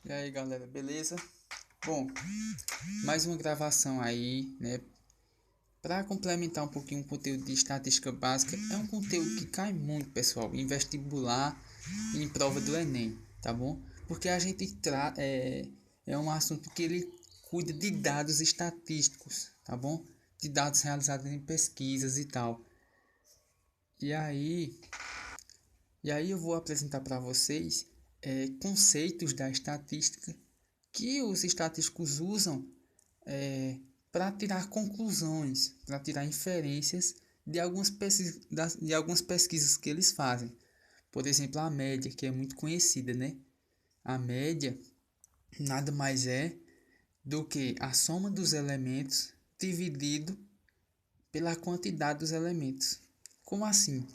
E aí galera, beleza? Bom, mais uma gravação aí, né? Para complementar um pouquinho o conteúdo de estatística básica, é um conteúdo que cai muito, pessoal, em vestibular e em prova do Enem, tá bom? Porque a gente é um assunto que ele cuida de dados estatísticos, tá bom? De dados realizados em pesquisas e tal. E aí, e aí, eu vou apresentar para vocês conceitos da estatística que os estatísticos usam para tirar conclusões, para tirar inferências de algumas pesquisas que eles fazem. Por exemplo, a média, que é muito conhecida, né? A média nada mais é do que a soma dos elementos dividido pela quantidade dos elementos. Como assim?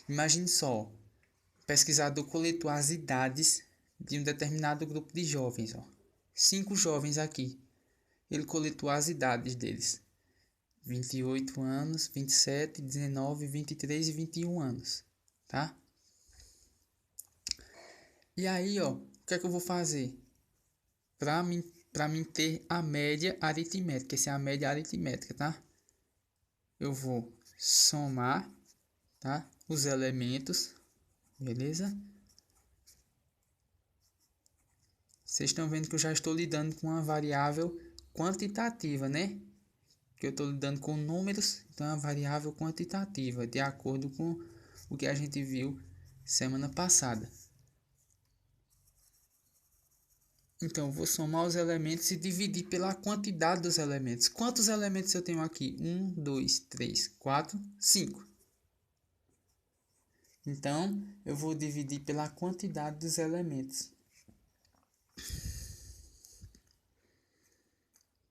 Imagine só, o pesquisador coletou as idades de um determinado grupo de jovens, ó. 5 jovens aqui. Ele coletou as idades deles: 28 anos, 27, 19, 23 e 21 anos, tá? E aí, ó, o que é que eu vou fazer? Para mim ter a média aritmética, essa é a média aritmética, tá? Eu vou somar, tá? Os elementos, beleza? Vocês estão vendo que eu já estou lidando com uma variável quantitativa, né? Que eu estou lidando com números, então é uma variável quantitativa, de acordo com o que a gente viu semana passada. Então, eu vou somar os elementos e dividir pela quantidade dos elementos. Quantos elementos eu tenho aqui? 1, 2, 3, 4, 5. Então, eu vou dividir pela quantidade dos elementos.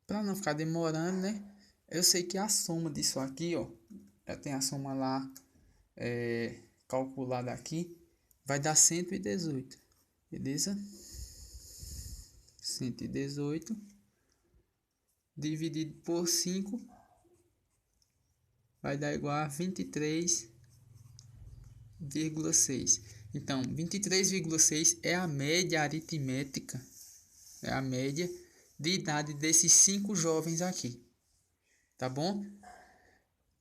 Para não ficar demorando, né? Eu sei que a soma disso aqui, ó, já tem a soma lá calculada aqui, vai dar 118, beleza? 118 dividido por 5 vai dar igual a 23,6. Então, 23,6 é a média aritmética, é a média de idade desses 5 jovens aqui, tá bom?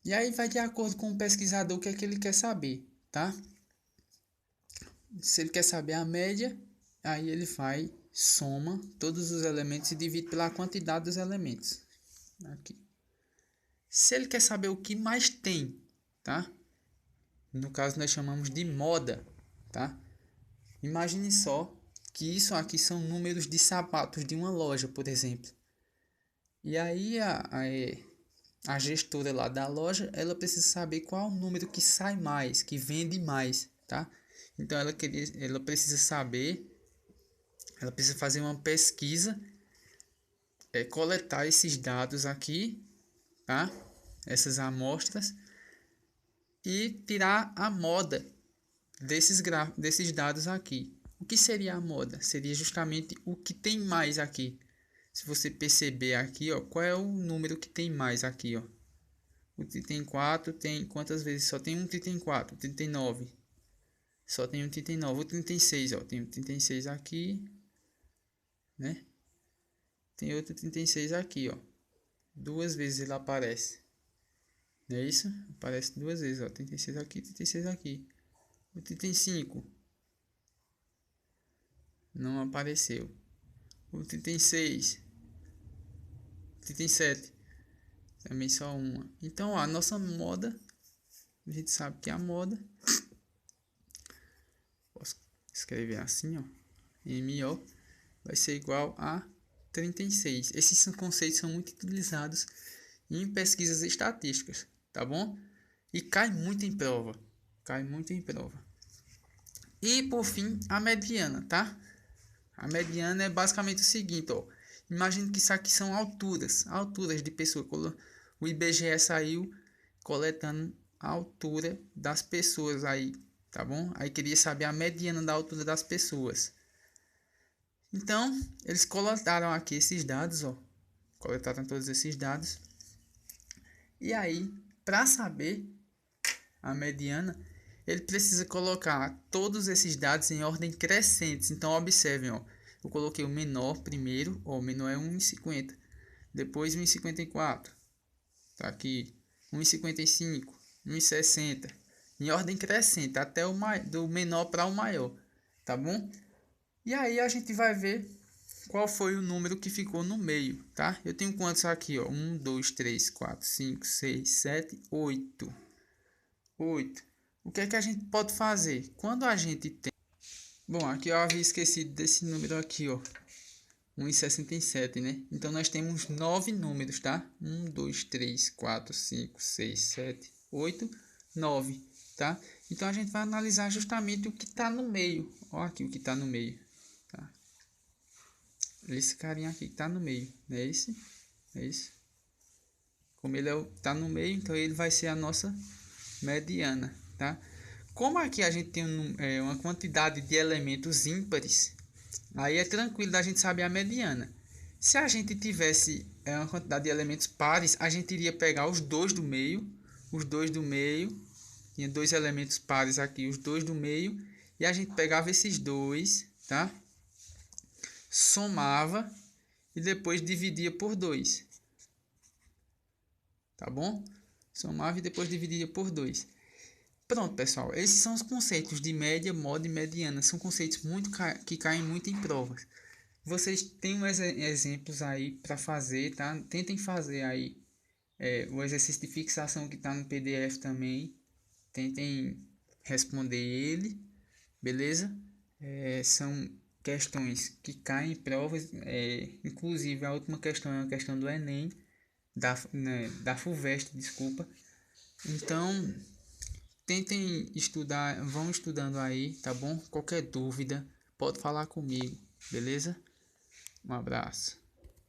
E aí vai de acordo com o pesquisador o que é que ele quer saber, tá? Se ele quer saber a média, aí ele vai, soma todos os elementos e divide pela quantidade dos elementos. Aqui. Se ele quer saber o que mais tem, tá? No caso nós chamamos de moda, tá? Imagine só que isso aqui são números de sapatos de uma loja, por exemplo. E aí a gestora lá da loja, ela precisa saber qual o número que sai mais, que vende mais, tá? Então ela precisa saber, ela precisa fazer uma pesquisa, coletar esses dados aqui, tá? Essas amostras e tirar a moda desses dados aqui. O que seria a moda? Seria justamente o que tem mais aqui. Se você perceber aqui, ó, qual é o número que tem mais aqui, ó? O item 4 tem quantas vezes? Só tem um item 4, 39. Só tem um item 9. O 36, ó, tem um 36 aqui, né? Tem outro 36 aqui, ó. Duas vezes ele aparece. Não é isso? Aparece duas vezes, ó. 36 aqui, 36 aqui. O item 5 não apareceu. O item 6, item 7 também só uma. Então, ó, a nossa moda, a gente sabe que a moda, posso escrever assim, ó, MO, vai ser igual a 36. Esses conceitos são muito utilizados em pesquisas estatísticas, tá bom? E cai muito em prova, cai muito em prova. E por fim, a mediana, tá? A mediana é basicamente o seguinte, ó. Imagine que isso aqui são alturas de pessoa. O IBGE saiu coletando a altura das pessoas aí, tá bom? Aí queria saber a mediana da altura das pessoas. Então, eles coletaram aqui esses dados, ó. Coletaram todos esses dados. E aí, para saber a mediana, ele precisa colocar todos esses dados em ordem crescente. Então, observem, ó. Eu coloquei o menor primeiro, ó, o menor é 1,50. Depois 1,54. Tá aqui, 1,55, 1,60. Em ordem crescente, até do menor para o maior, tá bom? E aí a gente vai ver qual foi o número que ficou no meio, tá? Eu tenho quantos aqui, ó? 1, 2, 3, 4, 5, 6, 7, 8. 8. O que é que a gente pode fazer? Quando a gente tem... Bom, aqui eu havia esquecido desse número aqui, ó. 1,67, né? Então nós temos 9 números, tá? 1, 2, 3, 4, 5, 6, 7, 8, 9, tá? Então a gente vai analisar justamente o que está no meio. Ó aqui o que está no meio, tá? Esse carinha aqui que está no meio, não é esse? É esse. Como ele tá no meio, então ele vai ser a nossa mediana, tá? Como aqui a gente tem uma quantidade de elementos ímpares, aí é tranquilo da gente saber a mediana. Se a gente tivesse uma quantidade de elementos pares, a gente iria pegar os dois do meio, tinha dois elementos pares aqui, os dois do meio, e a gente pegava esses dois, tá? Somava e depois dividia por 2. Tá bom? Somava e depois dividia por 2. Pronto, pessoal. Esses são os conceitos de média, moda e mediana. São conceitos que caem muito em provas. Vocês têm exemplos aí para fazer, tá? Tentem fazer aí o exercício de fixação que está no PDF também. Tentem responder ele, beleza? São questões que caem em provas. Inclusive, a última questão é uma questão do Enem, da FUVEST, desculpa. Então, tentem estudar, vão estudando aí, tá bom? Qualquer dúvida, pode falar comigo, beleza? Um abraço.